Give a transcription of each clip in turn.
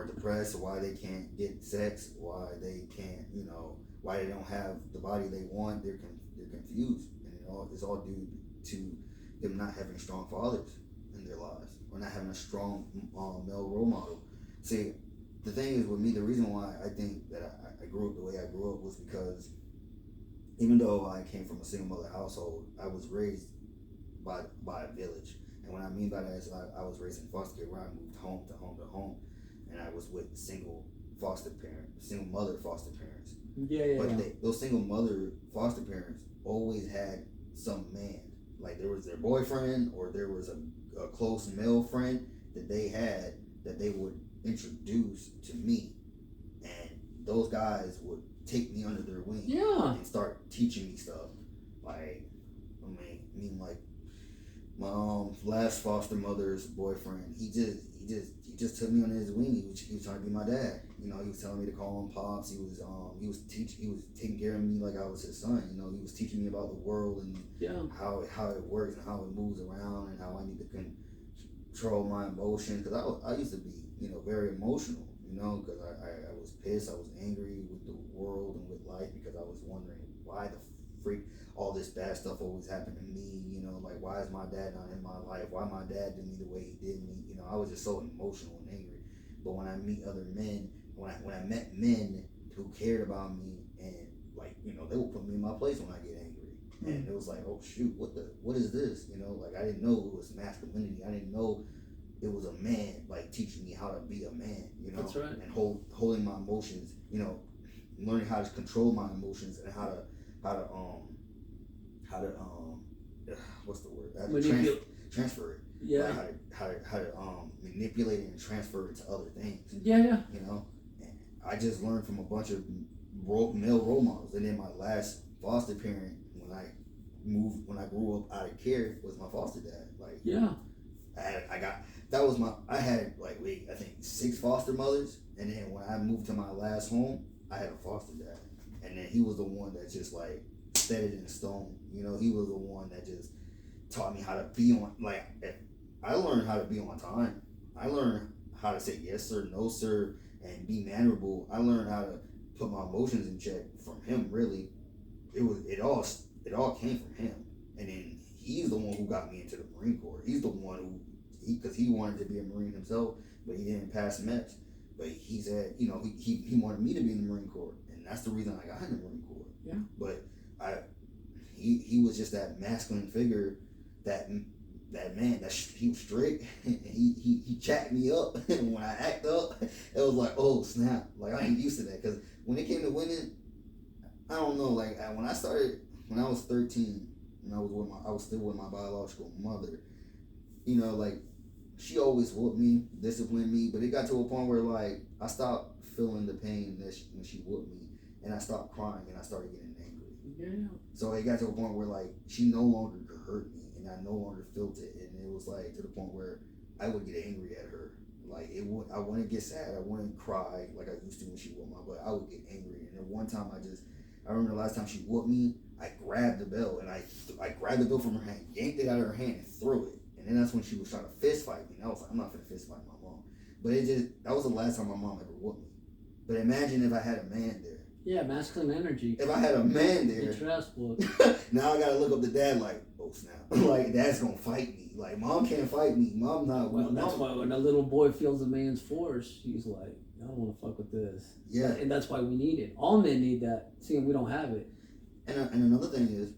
are depressed, why they can't get sex, why they can't, why they don't have the body they want. They're confused, and it's all due to them not having strong fathers in their lives, or not having a strong male role model. See, the thing is with me, the reason why I think that I grew up the way I grew up was because even though I came from a single mother household, I was raised by a village. And what I mean by that is I was raised in foster care, where I moved home to home to home, and I was with single mother foster parents. But those single mother foster parents always had some man, like there was their boyfriend, or there was a close male friend that they had that they would introduce to me, and those guys would take me under their wing and start teaching me stuff. Like, like my last foster mother's boyfriend, he just took me under his wing. He was trying to be my dad. He was telling me to call him pops. He was taking care of me like I was his son. He was teaching me about the world and how it works and how it moves around, and how I need to control my emotions. Because I used to be very emotional. Because I was pissed. I was angry with the world and with life, because I was wondering why the freak all this bad stuff always happened to me. Like, why is my dad not in my life? Why my dad did me the way he did me? I was just so emotional and angry. But when I meet other men, when I met men who cared about me, and they would put me in my place when I get angry. And it was like, oh shoot, what is this? Like, I didn't know it was masculinity. I didn't know it was a man, like, teaching me how to be a man, That's right. And holding my emotions, learning how to control my emotions, and how to what's the word? Transfer it. Yeah. Like how to manipulate it and transfer it to other things. Yeah. And I just learned from a bunch of male role models, and then my last foster parent, when I grew up out of care, was my foster dad. Like, I had I think 6 foster mothers, and then when I moved to my last home, I had a foster dad, and then he was the one that just set it in stone. He was the one that just taught me how to be on. I learned how to be on time. I learned how to say yes sir, no sir, and be mannerable. I learned how to put my emotions in check from him. Really, it all came from him, and then he's the one who got me into the Marine Corps. He's the one because he wanted to be a Marine himself, but he didn't pass MEPS. But he said, he wanted me to be in the Marine Corps, and that's the reason I got in the Marine Corps. Yeah. But he was just that masculine figure, that man that he was strict. he chatted me up, and when I act up, it was like, oh snap! Like, I ain't used to that, because when it came to women, I don't know. Like, when I was 13, and I was still with my biological mother. She always whooped me, disciplined me, but it got to a point where I stopped feeling the pain when she whooped me, and I stopped crying, and I started getting angry. Yeah. So it got to a point where she no longer could hurt me, and I no longer felt it, and it was to the point where I would get angry at her. I wouldn't get sad, I wouldn't cry like I used to when she whooped my butt. I would get angry, and then one time I remember the last time she whooped me, I grabbed the belt, and I grabbed the belt from her hand, yanked it out of her hand, and threw it. And then that's when she was trying to fist fight me. And I was like, I'm not gonna fist fight my mom. But that was the last time my mom ever whooped me. But imagine if I had a man there. Yeah, masculine energy. If I had a man there, now I gotta look up to dad like, oh snap. Dad's gonna fight me. Mom can't fight me. Mom's not. Well, that's why when a little boy feels a man's force, he's like, I don't want to fuck with this. Yeah. And that's why we need it. All men need that. Seeing we don't have it. And another thing is,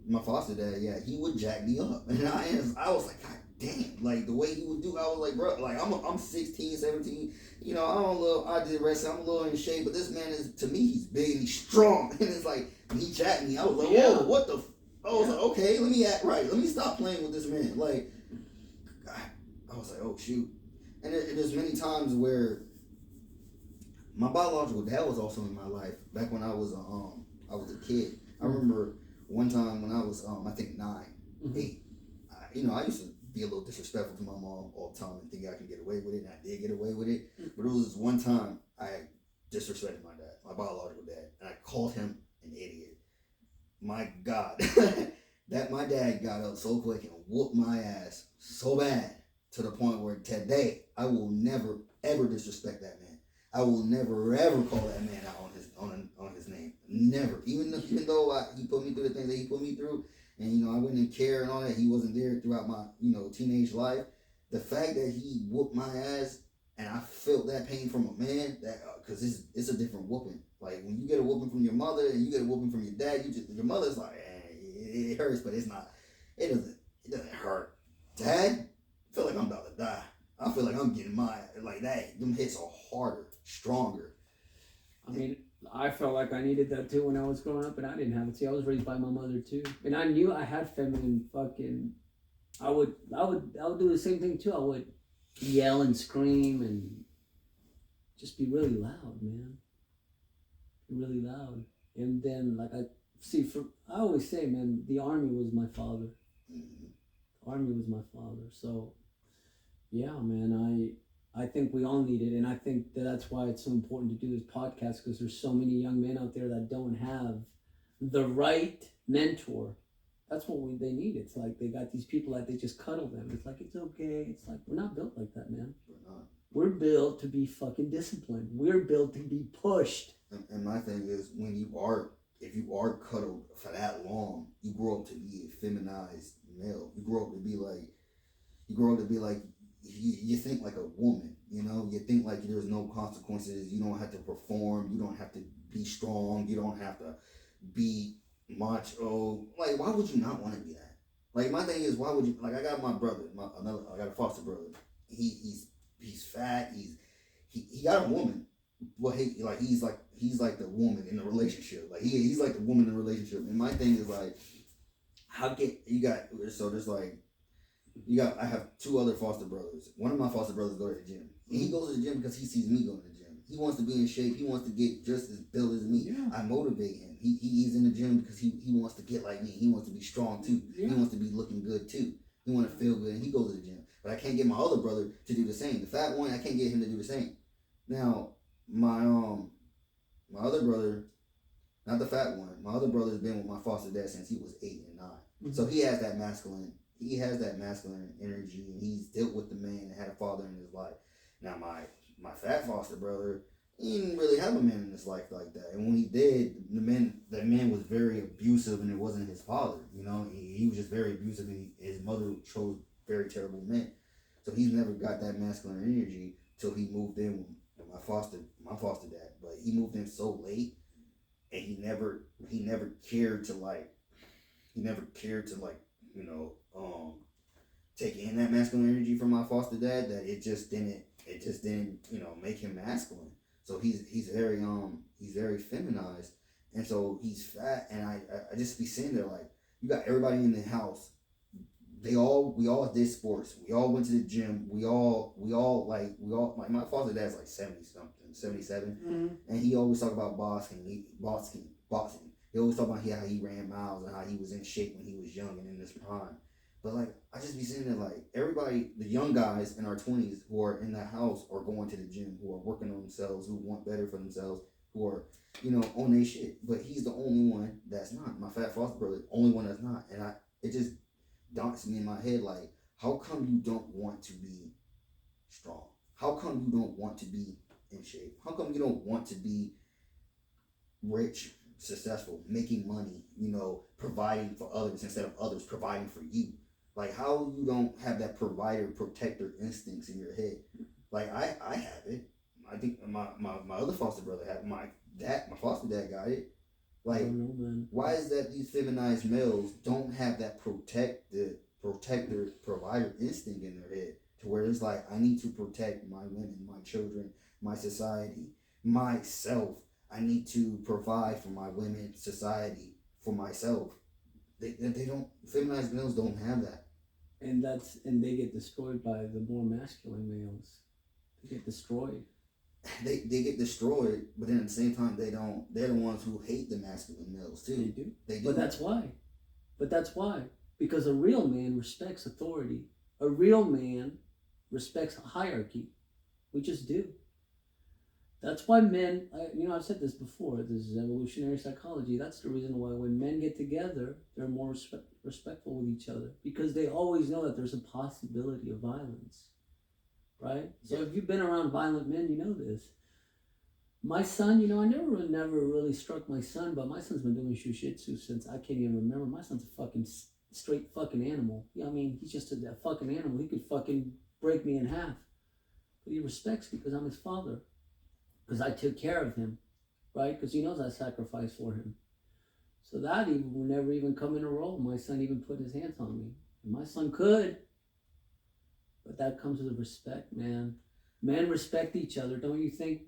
my foster dad, he would jack me up. And I was like, God damn. The way he would do, I was like, bro, I'm 16, 17. I did wrestling. I'm a little in shape, but this man is, to me, he's big and he's strong. And it's when he jacked me, I was like, whoa, what the I was like, okay, let me act right. Let me stop playing with this man. I was like, oh, shoot. And there's many times where my biological dad was also in my life. Back when I was a kid. I remember one time when I was, I think 9, 8. I used to be a little disrespectful to my mom all the time and think I could get away with it, and I did get away with it. But it was this one time I disrespected my dad, my biological dad, and I called him an idiot. My God, that my dad got up so quick and whooped my ass so bad to the point where today I will never, ever disrespect that man. I will never ever call that man out on his name. Never. Even though he put me through the things that he put me through, and I wouldn't care and all that. He wasn't there throughout my teenage life. The fact that he whooped my ass and I felt that pain from a man, that because it's a different whooping. Like when you get a whooping from your mother and you get a whooping from your dad, your mother's like, it hurts, but it's not. It doesn't hurt. Dad, I feel like I'm about to die. I feel like I'm getting like that. Them hits are harder, stronger. I mean, I felt like I needed that too when I was growing up, and I didn't have it. See, I was raised by my mother too, and I knew I had feminine fucking. I would do the same thing too. I would yell and scream and just be really loud, man. Be really loud, and then like I always say, man, the army was my father. Mm-hmm. The army was my father, so yeah, man, I think we all need it, and I think that's why it's so important to do this podcast, because there's so many young men out there that don't have the right mentor. That's what they need. It's like they got these people that they just cuddle them. It's like, it's okay. It's like, we're not built like that, man. We're not. We're built to be fucking disciplined. We're built to be pushed. And my thing is, if you are cuddled for that long, you grow up to be a feminized male. You grow up to be like, you think like a woman, you think like there's no consequences. You don't have to perform. You don't have to be strong. You don't have to be macho. Like, why would you not want to be that? Like, my thing is, why would you? Like, I got my brother. I got a foster brother. He's fat. He got a woman. Well, he's like the woman in the relationship. Like he's like the woman in the relationship. And my thing is like, how can you got? So there's like, I have two other foster brothers. One of my foster brothers go to the gym. And he goes to the gym because he sees me going to the gym. He wants to be in shape. He wants to get just as built as me. Yeah. I motivate him. He's in the gym because he wants to get like me. He wants to be strong too. Yeah. He wants to be looking good too. He wants to feel good, and he goes to the gym. But I can't get my other brother to do the same. The fat one, I can't get him to do the same. Now, my other brother, not the fat one, my other brother's been with my foster dad since he was 8 and 9. Mm-hmm. So he has that masculine energy, and he's dealt with the man and had a father in his life. Now my fat foster brother, he didn't really have a man in his life like that. And when he did, that man was very abusive, and it wasn't his father. He was just very abusive, and his mother chose very terrible men. So he's never got that masculine energy till he moved in with my foster dad. But he moved in so late, and he never cared to take in that masculine energy from my foster dad, that it just didn't make him masculine. So he's very feminized, and so he's fat, and I just be sitting there like, you got everybody in the house. We all did sports. We all went to the gym. We all like my father dad's like 70 something, 77, mm-hmm. And he always talk about boxing. He always talk about how he ran miles and how he was in shape when he was young and in his prime. But like, I just be sitting there like, everybody, the young guys in our 20s who are in the house or going to the gym, who are working on themselves, who want better for themselves, who are, on their shit. But he's the only one that's not. My fat foster brother, only one that's not. And it just daunts me in my head like, how come you don't want to be strong? How come you don't want to be in shape? How come you don't want to be rich, successful, making money, providing for others instead of others providing for you? Like, how you don't have that provider, protector instincts in your head? Like, I have it. I think my other foster brother had it. My foster dad got it. Like, why is that these feminized males don't have that protector, provider instinct in their head, to where it's like, I need to protect my women, my children, my society, myself. I need to provide for my women, society, for myself. They don't. Feminized males don't have that. And they get destroyed by the more masculine males. They get destroyed. They get destroyed, but then at the same time they don't. They're the ones who hate the masculine males too. They do. But that's why. Because a real man respects authority. A real man respects hierarchy. We just do. That's why men, I've said this before, this is evolutionary psychology. That's the reason why when men get together, they're more respectful with each other, because they always know that there's a possibility of violence. right? So if you've been around violent men, you know this. My son, I never really struck my son, but my son's been doing shujitsu since I can't even remember. My son's a fucking straight fucking animal. I mean, he's just a fucking animal. He could fucking break me in half. But he respects me because I'm his father. Because I took care of him, right? Because he knows I sacrificed for him. So that even will never even come in a role. My son even put his hands on me. And my son could. But that comes with respect, man. Men respect each other, don't you think?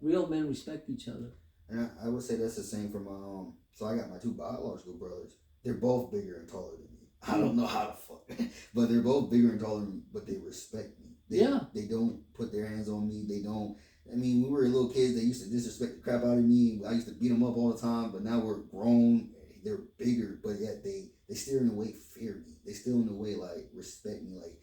Real men respect each other. And I would say that's the same for my so I got my two biological brothers. They're both bigger and taller than me. I don't know how to fuck, but they're both bigger and taller than me, but they respect me. They don't put their hands on me. They don't. I mean, when we were little kids, they used to disrespect the crap out of me. I used to beat them up all the time, but now we're grown. They're bigger, but yet they still in a way fear me. They still in a way like respect me. Like,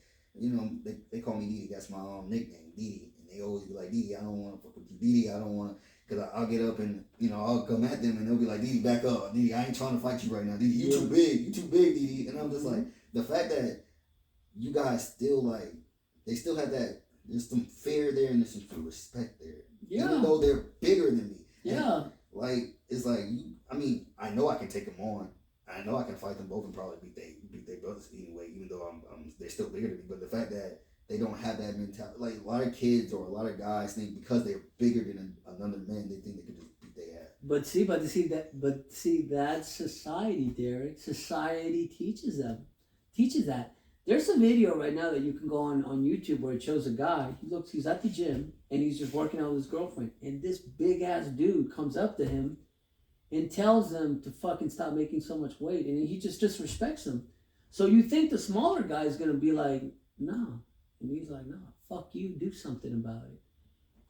they call me Didi. That's my nickname, Didi. And they always be like, Didi, I don't want to fuck with you. Didi, I don't want to. Because I'll get up and, I'll come at them and they'll be like, Didi, back up. Didi, I ain't trying to fight you right now. Didi, you too big. You too big, Didi. And I'm just like, the fact that you guys still like, they still have that, there's some fear there and there's some respect there. Yeah. Even though they're bigger than me. Yeah. And, like, it's like, I know I can take them on. I know I can fight them both and probably beat their brothers anyway, even though they're still bigger than me. But the fact that they don't have that mentality, like a lot of kids or a lot of guys think because they're bigger than another man, they think they can just beat their ass. But see, that's society, Derrick. Society teaches that. There's a video right now that you can go on YouTube where it shows a guy. He's at the gym and he's just working out with his girlfriend, and this big ass dude comes up to him and tells him to fucking stop making so much weight, and he just disrespects him. So you think the smaller guy is gonna be like, no. And he's like, no, fuck you, do something about it.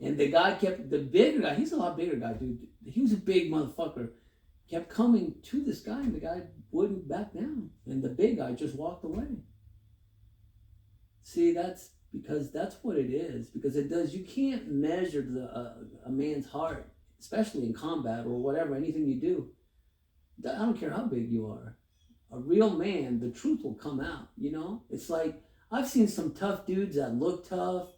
And the bigger guy, he's a lot bigger guy, dude. He was a big motherfucker. Kept coming to this guy, and the guy wouldn't back down. And the big guy just walked away. See, that's because that's what it is. Because it does, you can't measure a man's heart, especially in combat or whatever, anything you do. I don't care how big you are. A real man, the truth will come out, It's like, I've seen some tough dudes that look tough.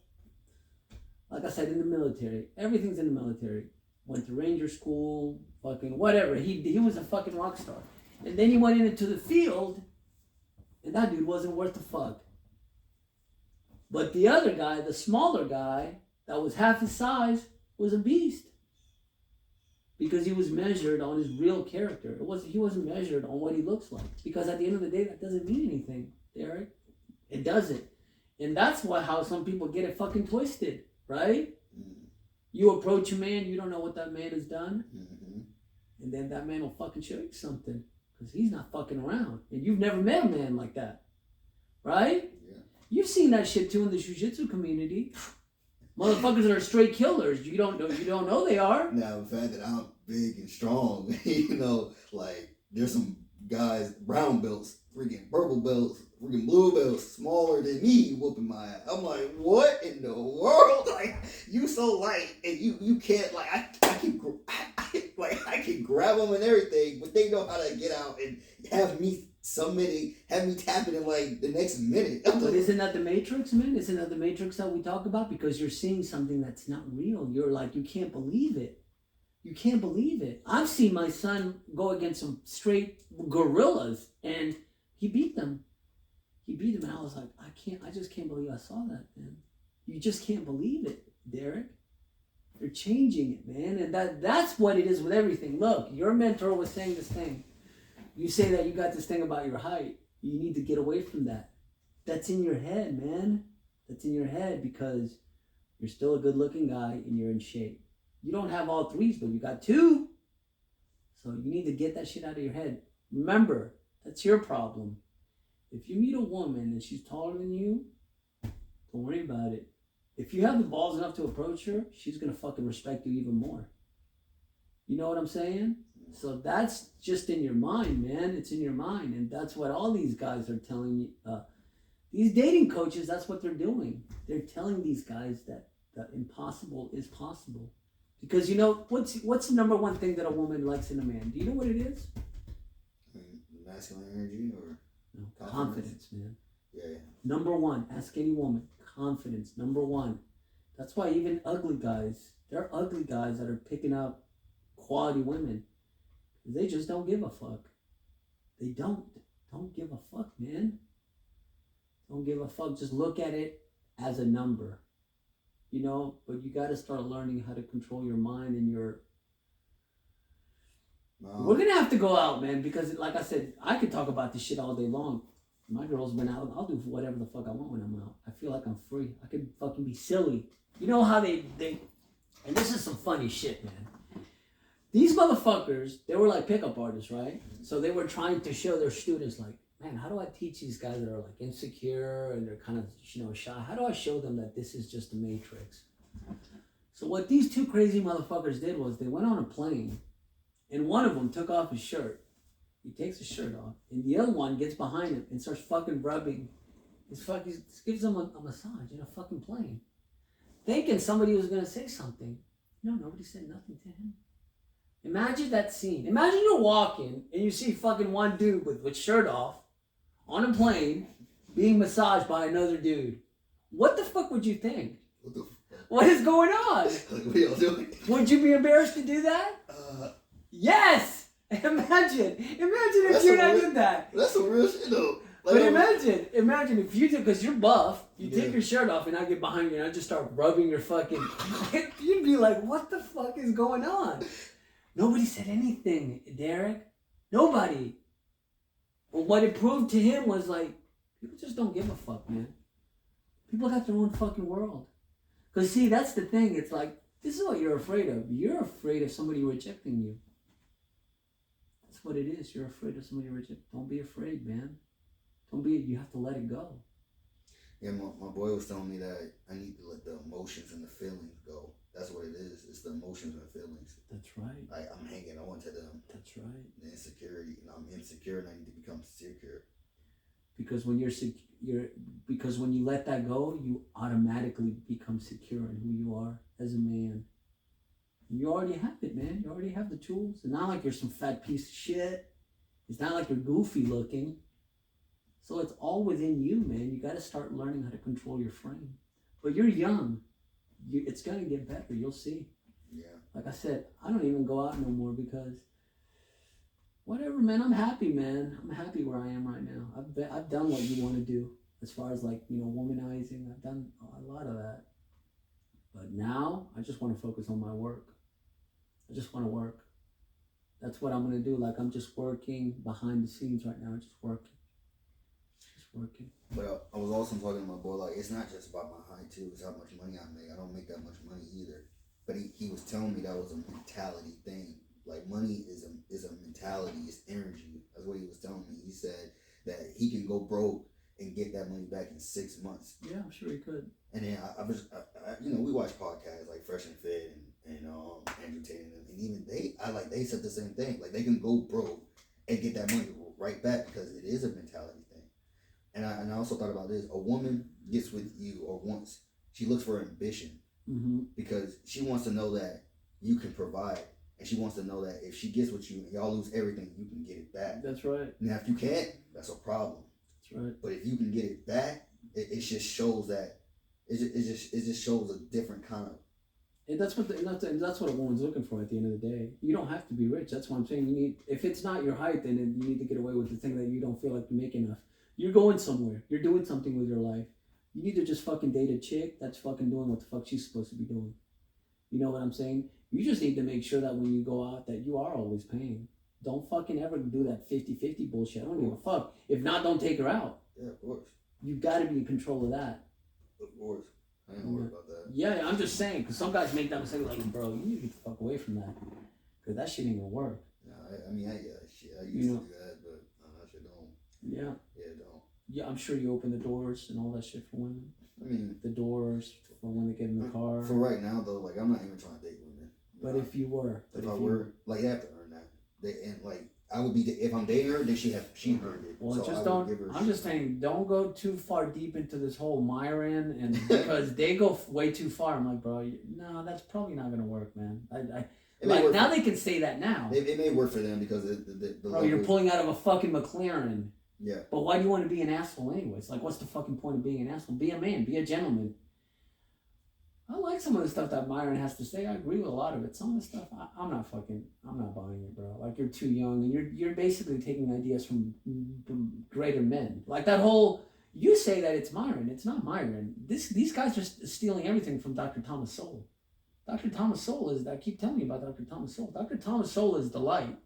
Like I said, in the military. Everything's in the military. Went to Ranger school, fucking whatever. He was a fucking rock star. And then he went into the field, and that dude wasn't worth the fuck. But the other guy, the smaller guy, that was half his size, was a beast. Because he was measured on his real character. He wasn't measured on what he looks like. Because at the end of the day, that doesn't mean anything, Derrick. It doesn't. And that's how some people get it fucking twisted, right? Mm-hmm. You approach a man, you don't know what that man has done. Mm-hmm. And then that man will fucking show you something. Because he's not fucking around. And you've never met a man like that. Right? Yeah. You've seen that shit too in the jiu-jitsu community. Motherfuckers that are straight killers. You don't know they are. Now, the fact that I'm big and strong, like, there's some guys, brown belts, freaking purple belts, freaking blue belts, smaller than me, whooping my ass. I'm like, what in the world? Like, you so light, and you can't, like, I can grab them and everything, but they know how to get out and have me tapping in like the next minute. But isn't that the Matrix, man? Isn't that the Matrix that we talk about? Because you're seeing something that's not real. You're like, you can't believe it. You can't believe it. I've seen my son go against some straight gorillas, and he beat them. And I was like, I just can't believe I saw that, man. You just can't believe it, Derrick. They're changing it, man. And that's what it is with everything. Look, your mentor was saying this thing. You say that you got this thing about your height. You need to get away from that. That's in your head, man. That's in your head because you're still a good-looking guy and you're in shape. You don't have all threes, but you got two. So you need to get that shit out of your head. Remember, that's your problem. If you meet a woman and she's taller than you, don't worry about it. If you have the balls enough to approach her, she's going to fucking respect you even more. You know what I'm saying? So that's just in your mind, man. It's in your mind. And that's what all these guys are telling you. These dating coaches, that's what they're doing. They're telling these guys that the impossible is possible. Because, what's the number one thing that a woman likes in a man? Do you know what it is? Masculine energy or no, confidence, man. Yeah. Number one, ask any woman. confidence, number one. That's why even ugly guys, there are ugly guys that are picking up quality women. They just don't give a fuck. They don't. Don't give a fuck, man. Don't give a fuck. Just look at it as a number. You know, but you got to start learning how to control your mind and your... We're going to have to go out, man, because like I said, I could talk about this shit all day long. My girl's been out. I'll do whatever the fuck I want when I'm out. I feel like I'm free. I can fucking be silly. You know how they and this is some funny shit, man. These motherfuckers, they were like pickup artists, right? So they were trying to show their students, like, man, how do I teach these guys that are like insecure and they're kind of, you know, shy? How do I show them that this is just a matrix? So what these two crazy motherfuckers did was they went on a plane and one of them took off his shirt. He takes his shirt off and the other one gets behind him and starts fucking rubbing gives him a massage in a fucking plane. Thinking somebody was going to say something. No, nobody said nothing to him. Imagine that scene. Imagine you're walking and you see fucking one dude with shirt off on a plane being massaged by another dude. What the fuck would you think? What the fuck? What is going on? What are y'all doing? Would you be embarrassed to do that? Yes! Imagine if you not did that. That's some real shit though. Like, But imagine if you did, because you're buff, you take your shirt off and I get behind you and I just start rubbing your fucking... You'd be like, what the fuck is going on? Nobody said anything, Derrick. Nobody. Well, what it proved to him was like, people just don't give a fuck, man. People got their own fucking world. Because see, that's the thing. It's like, this is what you're afraid of. You're afraid of somebody rejecting you. That's what it is. You're afraid of somebody rejecting. Don't be afraid, man. You have to let it go. Yeah, my boy was telling me that I need to let the emotions and the feelings go. That's what it is. It's the emotions and feelings. That's right. Like, I'm hanging on to them. That's right. The insecurity. And I'm insecure and I need to become secure. Because when because when you let that go, you automatically become secure in who you are as a man. You already have it, man. You already have the tools. It's not like you're some fat piece of shit. It's not like you're goofy looking. So it's all within you, man. You got to start learning how to control your frame. But you're young. It's going to get better. You'll see. Yeah. Like I said, I don't even go out no more because whatever, man. I'm happy, man. I'm happy where I am right now. I've done what you want to do as far as like, you know, womanizing. I've done a lot of that. But now I just want to focus on my work. I just want to work. That's what I'm going to do. Like I'm just working behind the scenes right now. Just working. But I was also talking to my boy, like, it's not just about my height, too. It's how much money I make. I don't make that much money either. But he was telling me that was a mentality thing. Like, money is a mentality. It's energy. That's what he was telling me. He said that he can go broke and get that money back in 6 months. Yeah, I'm sure he could. And then I you know, we watch podcasts like Fresh and Fit and Andrew Tate and even they said the same thing. Like, they can go broke and get that money right back because it is a mentality thing. And I also thought about this. A woman gets with you or she looks for ambition because she wants to know that you can provide. And she wants to know that if she gets with you and y'all lose everything, you can get it back. That's right. Now, if you can't, that's a problem. That's right. But if you can get it back, it just shows that, it just shows a different kind of. And that's what a woman's looking for at the end of the day. You don't have to be rich. That's what I'm saying. If it's not your height, then you need to get away with the thing that you don't feel like you make enough. You're going somewhere. You're doing something with your life. You need to just fucking date a chick that's fucking doing what the fuck she's supposed to be doing. You know what I'm saying? You just need to make sure that when you go out that you are always paying. Don't fucking ever do that 50-50 bullshit. I don't give a fuck. If not, don't take her out. Yeah, of course. You've got to be in control of that. Of course. I ain't worried about that. Yeah, I'm just saying, because some guys make that mistake like, bro, you need to get the fuck away from that. Because that shit ain't going to work. Yeah, I used to do that, but that shit don't. Yeah. Yeah, it don't. Yeah, I'm sure you open the doors and all that shit for women. I mean, the doors for when they get in the car. For right now, though, like, I'm not even trying to date women. But if you were. If I were, like, you have to earn that. I would be, if I'm dating her, then she earned it. Well, so just don't, I'm just saying, don't go too far deep into this whole Myron, and because they go way too far. I'm like, bro, no, that's probably not going to work, man. Like, now they can say that now. It may work for them because bro, you're pulling out of a fucking McLaren. Yeah. But why do you want to be an asshole anyways? Like, what's the fucking point of being an asshole? Be a man. Be a gentleman. I like some of the stuff that Myron has to say. I agree with a lot of it. Some of the stuff, I'm not buying it, bro. Like, you're too young, and you're basically taking ideas from greater men. Like that whole, you say that it's Myron. It's not Myron. These guys are stealing everything from Dr. Thomas Sowell. Dr. Thomas Sowell is, I keep telling you about Dr. Thomas Sowell. Dr. Thomas Sowell is the light.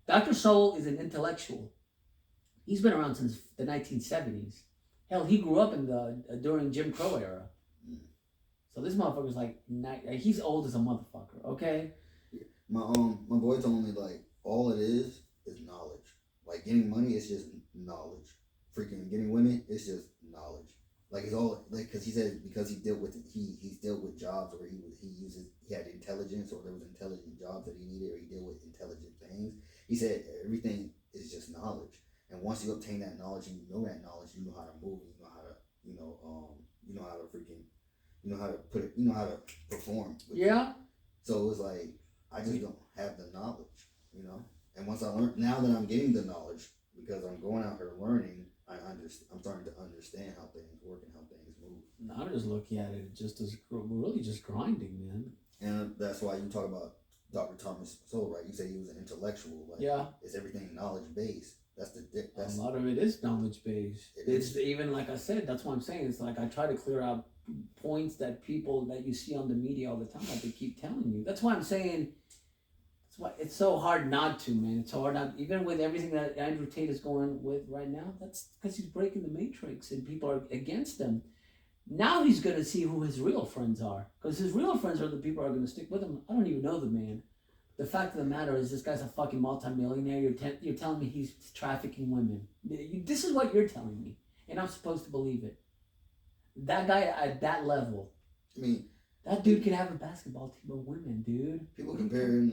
Dr. Sowell is an intellectual. He's been around since the 1970s. Hell, he grew up during Jim Crow era. So this motherfucker's like, he's old as a motherfucker, okay? My boy told me, like, all it is knowledge. Like, getting money is just knowledge. Freaking getting women is just knowledge. Like, it's all, like, because he said, because he's dealt with jobs where he had intelligence, or there was intelligent jobs that he needed, or he dealt with intelligent things. He said everything is just knowledge. And once you obtain that knowledge and you know that knowledge, you know how to move, you know how to, you know how to freaking, you know how to put it, you know how to perform. Yeah. It. So it's like, I just don't have the knowledge, you know? And once I learn, now that I'm getting the knowledge, because I'm going out here learning, I'm starting to understand how things work and how things move. I just look at it just as really just grinding, man. And that's why you talk about Dr. Thomas Sowell, right? You say he was an intellectual. Like, yeah. It's everything knowledge based. That's a lot of it is knowledge based. It's even, like I said, that's what I'm saying. It's like I try to clear out points that people that you see on the media all the time that they keep telling you. That's why I'm saying. That's why it's so hard not to, man. It's so hard not, even with everything that Andrew Tate is going with right now. That's because he's breaking the matrix and people are against him. Now he's gonna see who his real friends are, because his real friends are the people who are gonna stick with him. I don't even know the man. The fact of the matter is, this guy's a fucking multimillionaire. You're telling me he's trafficking women. This is what you're telling me, and I'm supposed to believe it. That guy at that level, I mean, that dude could have a basketball team of women, dude. People comparing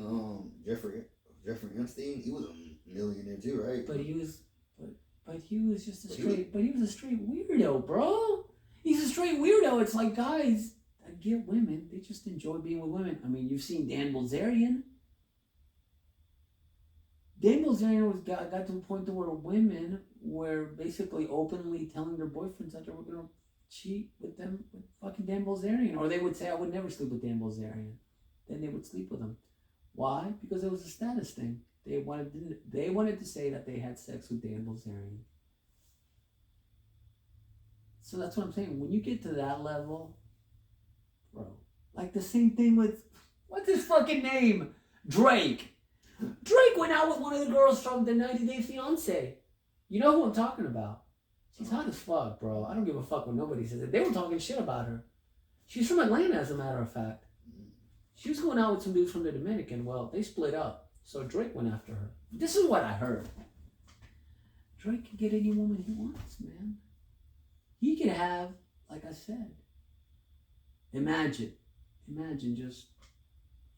Jeffrey Epstein. He was a millionaire too, right? But he was just a straight. But he was a straight weirdo, bro. He's a straight weirdo. It's like guys that get women, they just enjoy being with women. I mean, you've seen Dan Bilzerian. Dan Bilzerian got to a point to where women were basically openly telling their boyfriends that they were going to cheat with them with fucking Dan Bilzerian. Or they would say, I would never sleep with Dan Bilzerian. Then they would sleep with him. Why? Because it was a status thing. They wanted to say that they had sex with Dan Bilzerian. So that's what I'm saying. When you get to that level, bro, like the same thing with, what's his fucking name? Drake. Drake went out with one of the girls from the 90 Day Fiancé. You know who I'm talking about. She's hot as fuck, bro. I don't give a fuck when nobody says it. They were talking shit about her. She's from Atlanta, as a matter of fact. She was going out with some dudes from the Dominican. Well, they split up. So Drake went after her. This is what I heard. Drake can get any woman he wants, man. He could have, like I said, imagine just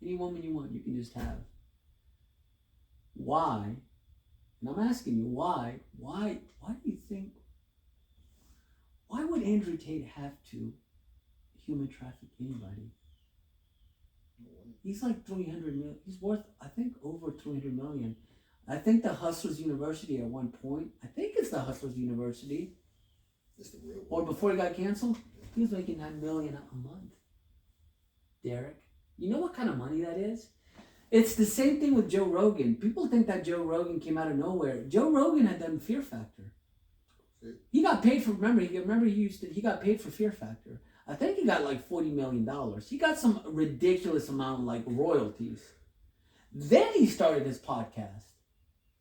any woman you want, you can just have. Why? And I'm asking you, why do you think, why would Andrew Tate have to human traffic anybody? He's like 300 million. He's worth, I think, over 300 million. I think the Hustlers University at one point, I think it's the Hustlers University, or before he got canceled, he was making $9 million a month. Derrick, you know what kind of money that is? It's the same thing with Joe Rogan. People think that Joe Rogan came out of nowhere. Joe Rogan had done Fear Factor. He got paid for, he got paid for Fear Factor. I think he got like $40 million. He got some ridiculous amount like royalties. Then he started his podcast.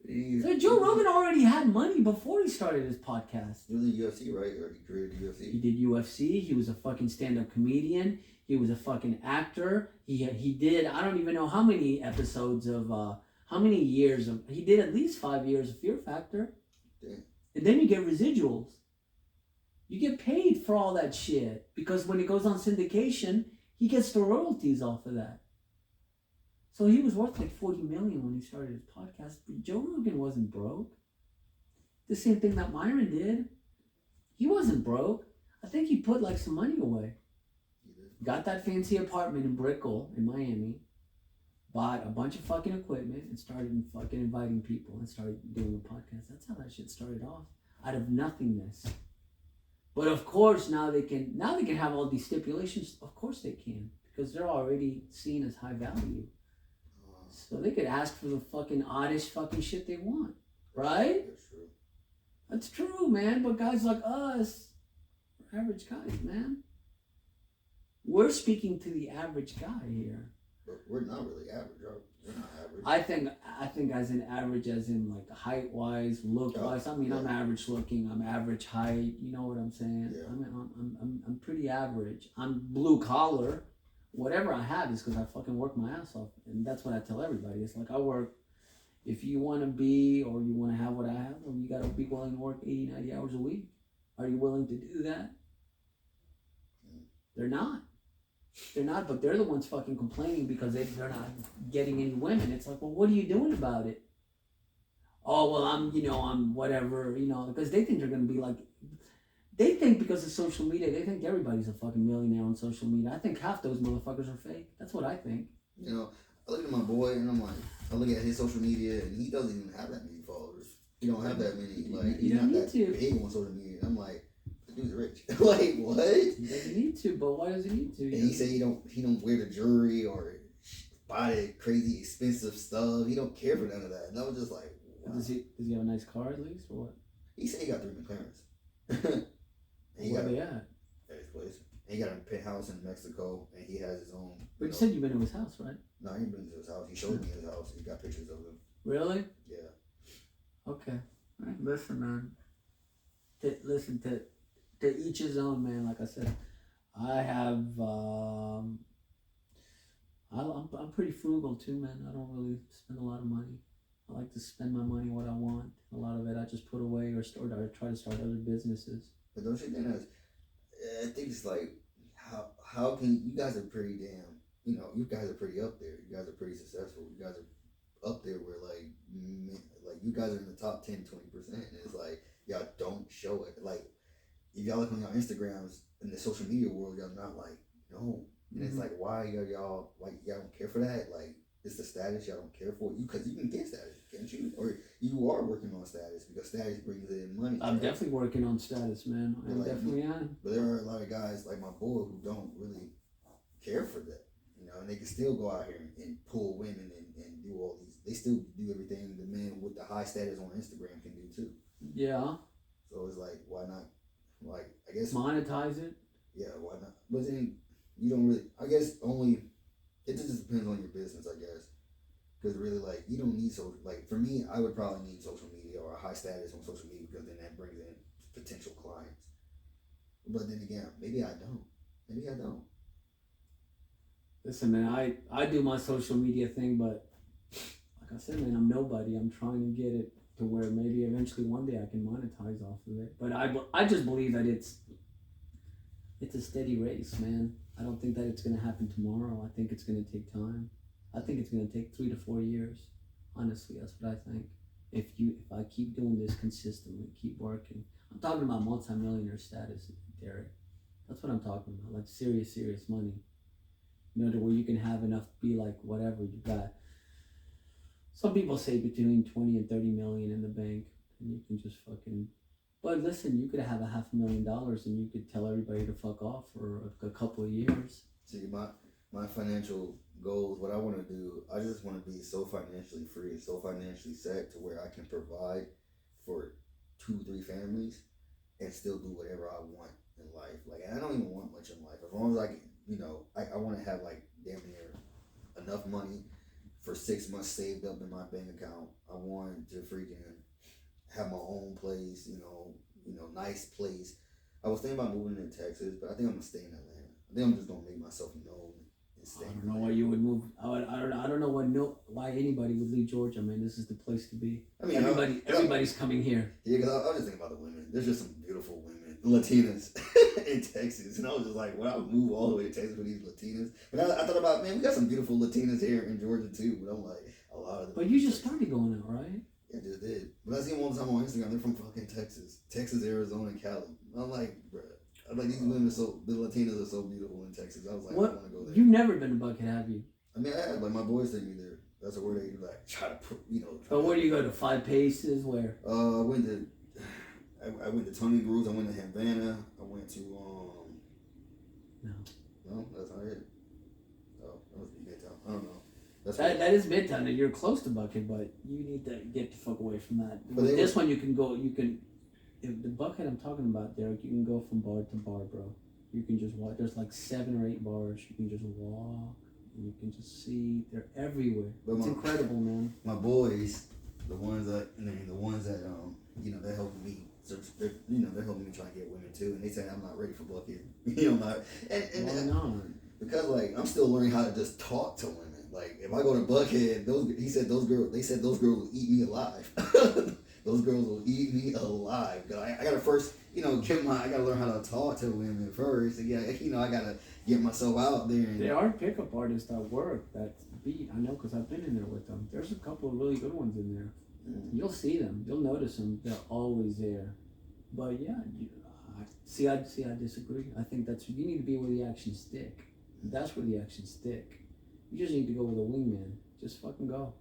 So Joe Rogan already had money before he started his podcast. He was in UFC, right? Or he created UFC. He did UFC. He was a fucking stand-up comedian. He was a fucking actor. He did, I don't even know how many episodes of, how many years of, he did at least 5 years of Fear Factor. Damn. And then you get residuals. You get paid for all that shit. Because when it goes on syndication, he gets the royalties off of that. So he was worth like $40 million when he started his podcast. But Joe Rogan wasn't broke. The same thing that Myron did. He wasn't broke. I think he put like some money away. Got that fancy apartment in Brickell in Miami. Bought a bunch of fucking equipment and started fucking inviting people and started doing a podcast. That's how that shit started off. out of nothingness. But of course now they can have all these stipulations. Of course they can, because they're already seen as high value. So they could ask for the fucking oddest fucking shit they want, right? That's true. That's true, man. But guys like us, we're average guys, man. We're speaking to the average guy here. But we're not really average, are we? We're not average. I think as in average, as in like height wise, look wise. I mean, I'm average looking. I'm average height. You know what I'm saying? Yeah. I mean, I'm pretty average. I'm blue collar. Whatever I have is because I fucking work my ass off, and that's what I tell everybody. It's like I work. If you want to be or you want to have what I have, well, you got to be willing to work 80, 90 hours a week. Are you willing to do that? They're not. They're not, but they're the ones fucking complaining because they're not getting any women. It's like, well, what are you doing about it? Oh, well, I'm whatever, because they think they're going to be like, they think because of social media, they think everybody's a fucking millionaire on social media. I think half those motherfuckers are fake. That's what I think. I look at my boy and I'm like, I look at his social media and he doesn't even have that many followers. He don't have that many, like, he's not that big on social media. And I'm like, the dude's rich. Like, what? He doesn't need to, but why does he need to? And he said he don't wear the jewelry or buy the crazy expensive stuff. He don't care for none of that. And I was just like, wow. Does he have a nice car at least, or what? He said he got 3 McLarens. Where they at? At his place. And he got a penthouse in Mexico, and he has his own. But you said you've been to his house, right? No, he ain't been to his house. He showed me his house. He got pictures of him. Really? Yeah. Okay. All right, listen, man. Listen to each his own, man. Like I said, I have. I'm pretty frugal too, man. I don't really spend a lot of money. I like to spend my money what I want. A lot of it I just put away or try to start other businesses. But don't you think that's? I think it's like how can you guys are pretty damn. You guys are pretty up there. You guys are pretty successful. You guys are up there where like you guys are in the top 10, 20%. And it's like y'all don't show it. Like if y'all look on y'all Instagrams in the social media world, y'all not like no. And it's like why y'all like y'all don't care for that? Like it's the status y'all don't care for you because you can get status, can't you? Or you are working on status because status brings in money. I'm definitely working on status, man. I definitely am. But there are a lot of guys like my boy who don't really care for that, and they can still go out here and pull women and do all these. They still do everything the men with the high status on Instagram can do too. Yeah. So it's like, why not? Like, I guess monetize it. Yeah, why not? But then you don't really. I guess only. It just depends on your business, I guess. Because really, like, you don't need like, for me, I would probably need social media or a high status on social media because then that brings in potential clients. But then again, maybe I don't. Maybe I don't. Listen, man, I do my social media thing, but like I said, man, I'm nobody. I'm trying to get it to where maybe eventually one day I can monetize off of it. But I just believe that it's a steady race, man. I don't think that it's going to happen tomorrow. I think it's going to take time. I think it's going to take 3 to 4 years. Honestly, that's what I think. If I keep doing this consistently, keep working. I'm talking about multi-millionaire status, Derrick. That's what I'm talking about. Like serious money. To where you can have enough to be like whatever you got. Some people say between 20 and 30 million in the bank, and you can just fucking. But listen, you could have $500,000 and you could tell everybody to fuck off for a couple of years. See, my financial goals, what I want to do, I just want to be so financially free, so financially set to where I can provide for 2-3 families and still do whatever I want in life. Like, I don't even want much in life. As long as I can, I want to have like damn near enough money for 6 months saved up in my bank account. I want to freaking have my own place, nice place. I was thinking about moving to Texas, but I think I'm gonna stay in Atlanta. I think I'm just gonna make myself known and stay. I don't know why you would move. I don't know why anybody would leave Georgia, man. This is the place to be. I mean, everybody's coming here. Yeah, because I was just thinking about the women. There's just some beautiful women, Latinas in Texas, and I was just like, well, I would move all the way to Texas for these Latinas. And I thought about, man, we got some beautiful Latinas here in Georgia too. But I'm like, a lot of them. But you just started going out, right? Yeah, I just did. But I see them all the time on Instagram. They're from fucking Texas, Arizona, and Cali. I'm like, bruh. I'm like, these women the Latinas are so beautiful in Texas. I was like, what? I want to go there. You've never been to Buckhead, have you? I mean, I have. Like, my boys take me there. That's where they like try to, But where do you go to? 5 Paces? Where? I went to. I went to Tony Groves. I went to Havana. I went to No, that's not it. Oh, that must be Midtown. I don't know. That is Midtown, and you're close to Buckhead, but you need to get the fuck away from that. But With this one, you can go. You can. If the Buckhead I'm talking about, Derek, you can go from bar to bar, bro. You can just walk. There's like 7 or 8 bars. You can just walk. And you can just see. They're everywhere. But it's incredible, man. My boys, the ones that they're helping me. So they're helping me try to get women too, and they say I'm not ready for Buckhead. Why not? Because like I'm still learning how to just talk to women. Like if I go to Buckhead, they said those girls will eat me alive. Those girls will eat me alive. I gotta first, I gotta learn how to talk to women first. And I gotta get myself out there. And there are pickup artists that work that beat. I know because I've been in there with them. There's a couple of really good ones in there. You'll see them. You'll notice them. They're always there. But yeah, I disagree. I think you need to be where the actions stick. That's where the actions stick. You just need to go with a wingman. Just fucking go.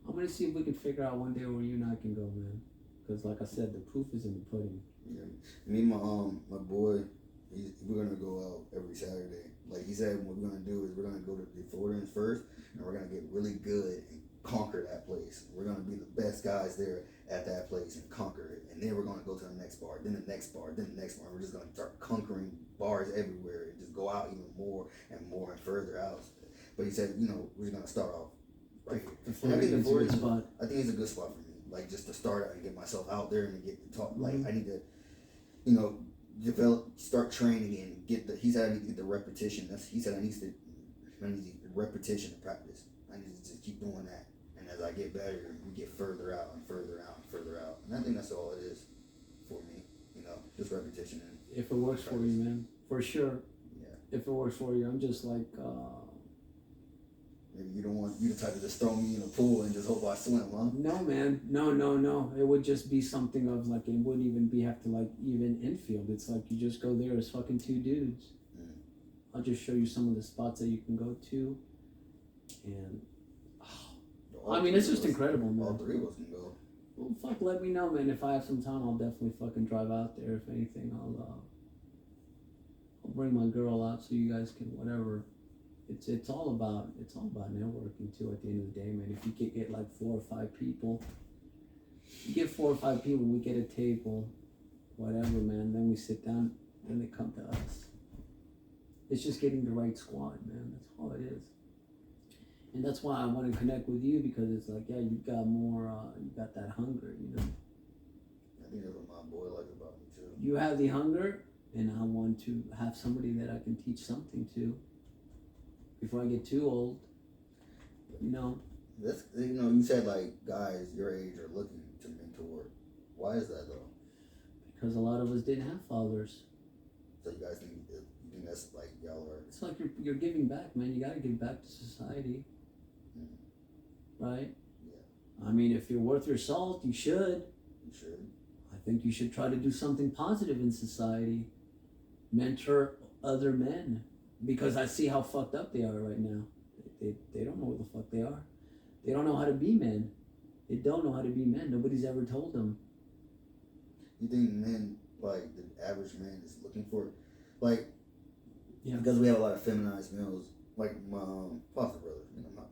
I'm gonna see if we can figure out one day where you and I can go, man. Because like I said, the proof is in the pudding. Yeah. Me and my boy, we're gonna go out every Saturday. Like he said, what we're gonna do is we're gonna go to the Floridians first, and we're gonna get really good and conquer that place. We're gonna be the best guys there at that place and conquer it. And then we're gonna go to the next bar, then the next bar, then the next bar. We're just gonna start conquering bars everywhere and just go out even more and more and further out. But he said, we're just gonna start off right here. I think the Floridians spot. I think it's a good spot for me. Like just to start out and get myself out there and get to talk. Like I need to, start training and he said I need to get the repetition. He said I need the repetition to practice. I need to just keep doing that. And as I get better, we get further out and further out and further out. And I think that's all it is for me. Just repetition. And if it works for you, man, for sure. Yeah. If it works for you, I'm just like. Maybe you don't want you to type to just throw me in a pool and just hope I swim, huh? No, man. No. It would just be something of like, it wouldn't even have to like even infield. It's like you just go there as fucking 2 dudes. I'll just show you some of the spots that you can go to. And, it's just incredible, man. All 3 of us can go. Well, fuck, let me know, man. If I have some time, I'll definitely fucking drive out there. If anything, I'll bring my girl out so you guys can whatever. It's all about networking too. At the end of the day, man, if you could get like 4 or 5 people, you get 4 or 5 people, we get a table, whatever, man. Then we sit down, then they come to us. It's just getting the right squad, man. That's all it is. And that's why I want to connect with you because it's like, yeah, you've got more, you got that hunger, I think that's what my boy likes about me too. You have the hunger, and I want to have somebody that I can teach something to. Before I get too old, That's you said like guys your age are looking to mentor. Why is that though? Because a lot of us didn't have fathers. So you guys think that's like y'all are? It's like you're giving back, man. You got to give back to society, right? Yeah. If you're worth your salt, you should. You should. I think you should try to do something positive in society. Mentor other men. Because I see how fucked up they are right now. They don't know what the fuck they are. They don't know how to be men. They don't know how to be men. Nobody's ever told them. You think men, like the average man, is looking for, like, yeah, because we have a lot of feminized males, like my foster brother,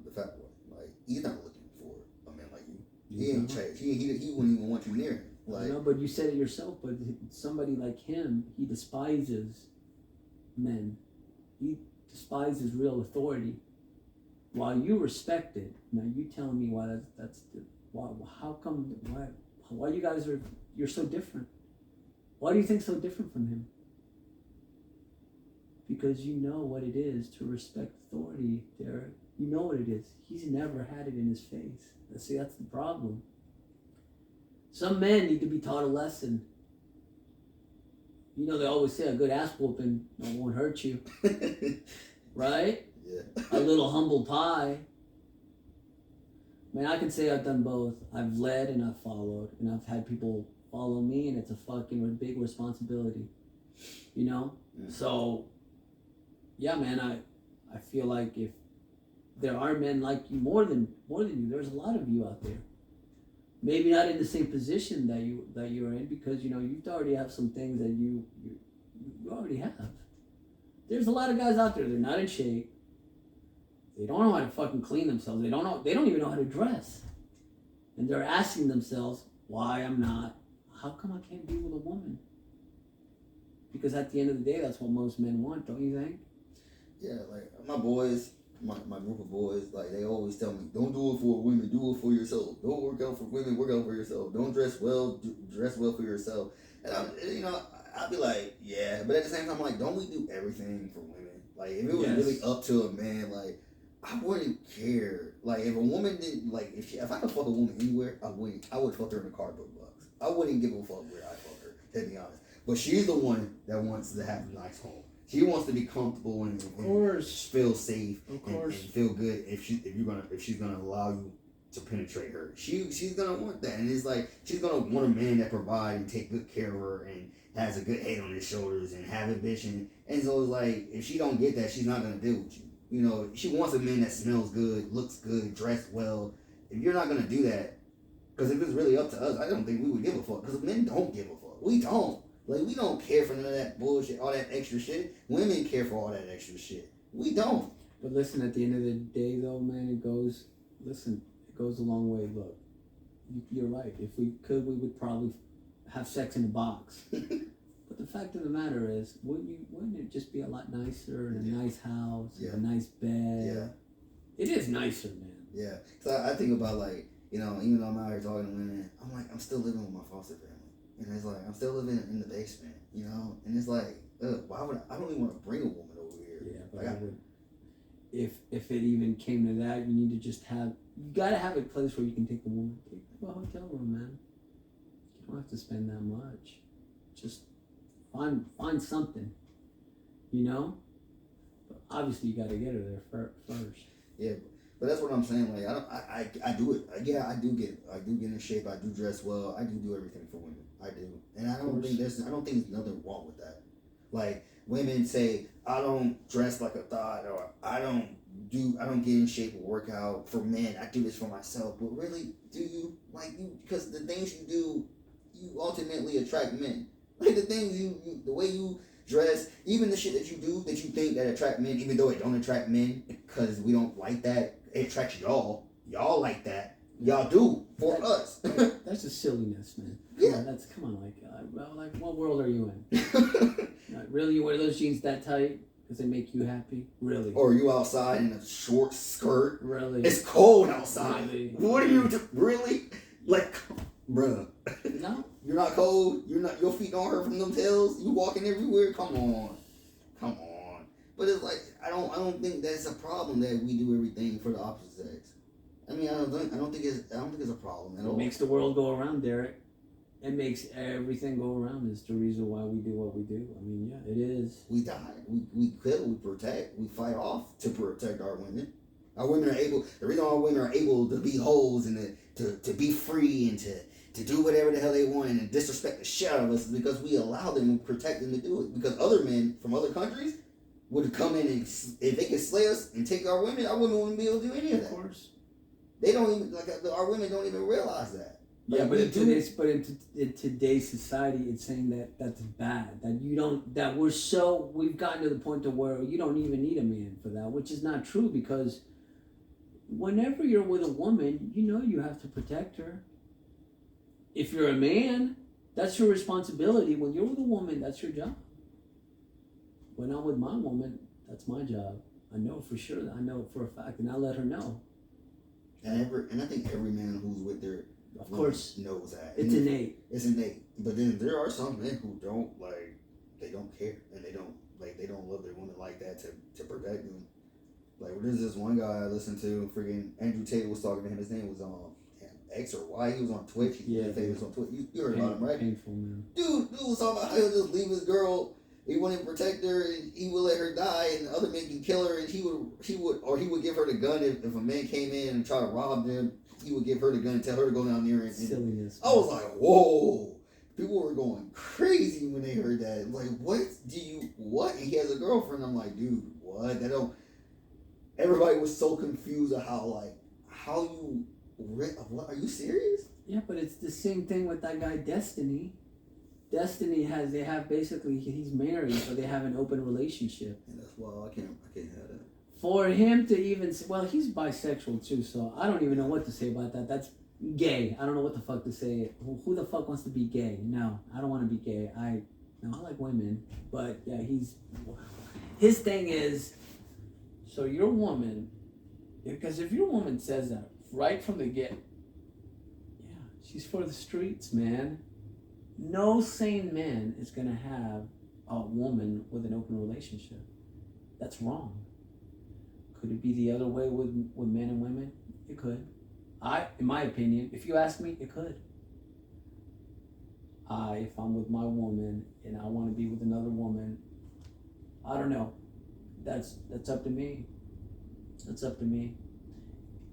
the fat boy. Like he's not looking for a man like you. He ain't changed. He wouldn't even want you near him. Like, no, but you said it yourself. But somebody like him, he despises men. He despises real authority, while you respect it. Now you telling me why how come why you guys you're so different? Why do you think so different from him? Because you know what it is to respect authority, Derek. You know what it is. He's never had it in his face. See, that's the problem. Some men need to be taught a lesson. They always say a good ass whooping won't hurt you. Right? Yeah. A little humble pie. Man, I can say I've done both. I've led and I've followed. And I've had people follow me, and it's a fucking big responsibility. So, yeah, man, I feel like if there are men like you, more than you, there's a lot of you out there. Maybe not in the same position that you're in because you already have some things that you already have. There's a lot of guys out there. They're not in shape. They don't know how to fucking clean themselves. They don't know. They don't even know how to dress, and they're asking themselves why I'm not. How come I can't be with a woman? Because at the end of the day, that's what most men want, don't you think? Yeah, like my boys, my group of boys, like they always tell me, don't do it for women, do it for yourself. Don't work out for women, work out for yourself. Don't dress well, dress well for yourself. And I'll be like, yeah, but at the same time, I'm like, don't we do everything for women? Like if it was really up to a man, like I wouldn't care. Like if a woman didn't, like if I could fuck a woman anywhere, I would fuck her in a cardboard box. I wouldn't give a fuck where I fuck her, to be honest. But she's the one that wants to have a nice home. She wants to be comfortable and feel safe and feel good if she's gonna allow you to penetrate her. She's gonna want that, and it's like she's gonna want a man that provides and take good care of her and has a good head on his shoulders and have a vision. And so it's like if she don't get that, she's not gonna deal with you. You know, she wants a man that smells good, looks good, dressed well. If you're not gonna do that, because if it's really up to us, I don't think we would give a fuck. Because men don't give a fuck. We don't. Like, we don't care for none of that bullshit, all that extra shit. Women care for all that extra shit. We don't. But listen, at the end of the day, though, man, it goes a long way. Look, you're right. If we could, we would probably have sex in a box. But the fact of the matter is, wouldn't it just be a lot nicer and a nice house, and a nice bed? Yeah. It is nicer, man. Yeah. So I think about, like, you know, even though I'm out here talking to women, I'm like, I'm still living with my foster family. And it's like, I'm still living in the basement, you know? And it's like, why would I don't even want to bring a woman over here. Yeah, but like if it even came to that, you need to just you gotta have a place where you can take the woman. Take a hotel room, man. You don't have to spend that much. Just find something, you know? But obviously, you gotta get her there first. Yeah. But that's what I'm saying. Like I do it. Yeah, I do get in shape. I do dress well. I do everything for women. I do, and I don't think there's nothing wrong with that. Like women say, I don't dress like a thought, or I don't get in shape or work out for men. I do this for myself. But really, do you? Like you? Because the things you do, you ultimately attract men. Like the things the way you dress, even the shit that you do that you think that attract men, even though it don't attract men because we don't like that. It attracts y'all. Y'all like that. Y'all do for us. That's just silliness, man. Yeah. Come on, like what world are you in? Really, you wear those jeans that tight because they make you happy? Really? Or you outside in a short skirt? Really? It's cold outside. Really? What are you really? Like, bruh. No. You're not cold. Your feet don't hurt from them tails. You walking everywhere. Come on. But it's like I don't think that's a problem that we do everything for the opposite sex. I mean, I don't think it's a problem at all. It makes the world go around, Derrick. It makes everything go around. Is the reason why we do what we do. I mean, yeah, it is. We die. We kill. We protect. We fight off to protect our women. Our women are able. The reason our women are able to be hoes and to be free and to do whatever the hell they want and disrespect the shit out of us is because we allow them and protect them to do it. Because other men from other countries would come in and if they could slay us and take our women wouldn't be able to do any of that. Of course. They don't even our women don't even realize that. Yeah, but in today's society, it's saying that that's bad. That we've gotten to the point to where you don't even need a man for that, which is not true because whenever you're with a woman, you have to protect her. If you're a man, that's your responsibility. When you're with a woman, that's your job. When I'm with my woman, that's my job. I know for sure. I know it for a fact, and I let her know. And I think every man who's with their of course knows that. It's innate. It's innate. But then there are some men who don't they don't care and they don't love their woman like that to protect them. Like there's this one guy I listened to, freaking Andrew Tate was talking to him. His name was X or Y. He was on Twitch. He's famous on Twitch. You heard about him, right? Painful, man. Dude was talking about how he'll just leave his girl. He wouldn't protect her, and he would let her die, and other men can kill her, and he would give her the gun if a man came in and tried to rob them. He would give her the gun and tell her to go down there. And silliness. I was like, whoa! People were going crazy when they heard that. Like, what? And he has a girlfriend. I'm like, dude, what? Everybody was so confused of what? Are you serious? Yeah, but it's the same thing with that guy Destiny. They have basically, he's married, but they have an open relationship. And that's why I can't have that. For him to even, well, he's bisexual too, so I don't even know what to say about that. That's gay. I don't know what the fuck to say. Who the fuck wants to be gay? No, I don't want to be gay. I like women, but yeah, his thing is, so your woman, because if your woman says that right from the get, yeah, she's for the streets, man. No sane man is gonna have a woman with an open relationship. That's wrong. Could it be the other way with men and women? It could. In my opinion, if you ask me, it could. If I'm with my woman and I want to be with another woman, I don't know. That's up to me. That's up to me.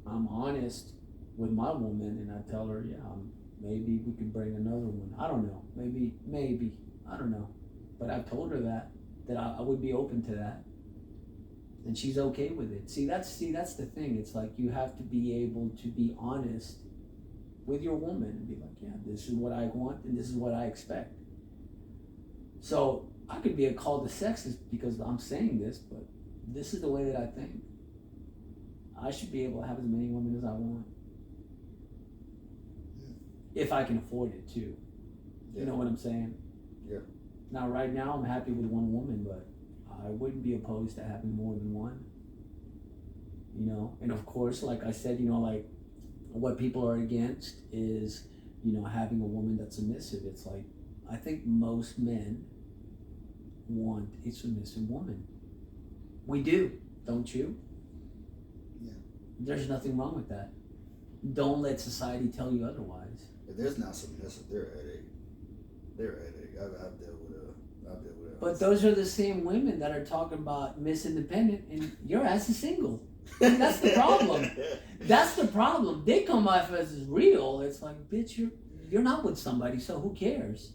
I'm honest with my woman and I tell her, yeah, maybe we could bring another one. I don't know. Maybe. I don't know. But I've told her that I would be open to that. And she's okay with it. See, that's the thing. It's like you have to be able to be honest with your woman and be like, yeah, this is what I want and this is what I expect. So I could be called a sexist because I'm saying this, but this is the way that I think. I should be able to have as many women as I want. If I can afford it too. Yeah. You know what I'm saying? Yeah. Now right now I'm happy with one woman, but I wouldn't be opposed to having more than one. You know, and of course, like I said, you know, like what people are against is, you know, having a woman that's submissive. It's like, I think most men want a submissive woman. We do, don't you? Yeah. There's nothing wrong with that. Don't let society tell you otherwise. If there's not submissive, they're a headache. I've dealt with it. But those are the same women that are talking about Miss Independent, and your ass is single. And that's the problem. That's the problem. They come off as real. It's like, bitch, you're not with somebody, so who cares?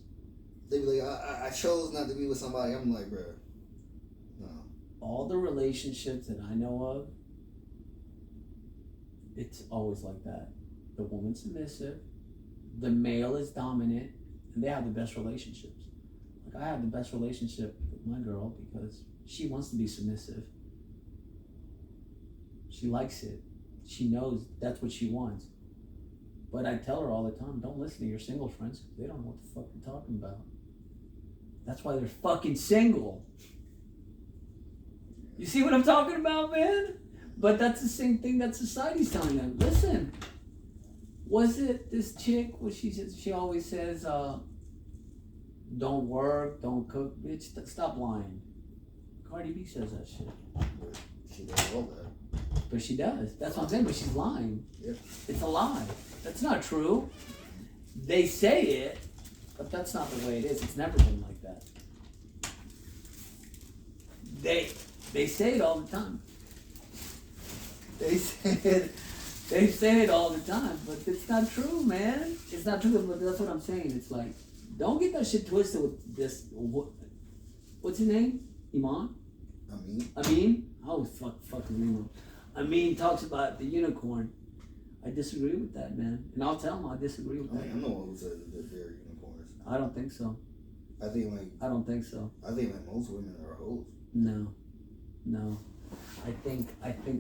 They be like, I chose not to be with somebody. I'm like, bro, no. All the relationships that I know of, it's always like that. The woman's submissive, the male is dominant, and they have the best relationships. Like, I have the best relationship with my girl because she wants to be submissive. She likes it. She knows that's what she wants. But I tell her all the time, don't listen to your single friends. They don't know what the fuck you're talking about. That's why they're fucking single. You see what I'm talking about, man? But that's the same thing that society's telling them. Listen, was it this chick, what she says, she always says, don't work, don't cook, bitch, stop lying. Cardi B says that shit. She does all that. But she does. That's what I'm saying, but she's lying. Yep. It's a lie. That's not true. They say it, but that's not the way it is. It's never been like that. They say it all the time. They say it all the time, but it's not true, man. It's not true, but that's what I'm saying. It's like, don't get that shit twisted with this. What's his name? Iman? Amin? Oh, fuck his name up. Amin talks about the unicorn. I disagree with that, man. And I'll tell him I disagree with that. I'm the one who says that they're unicorns. I don't think so. I don't think so. I think most women are hoes. No. I think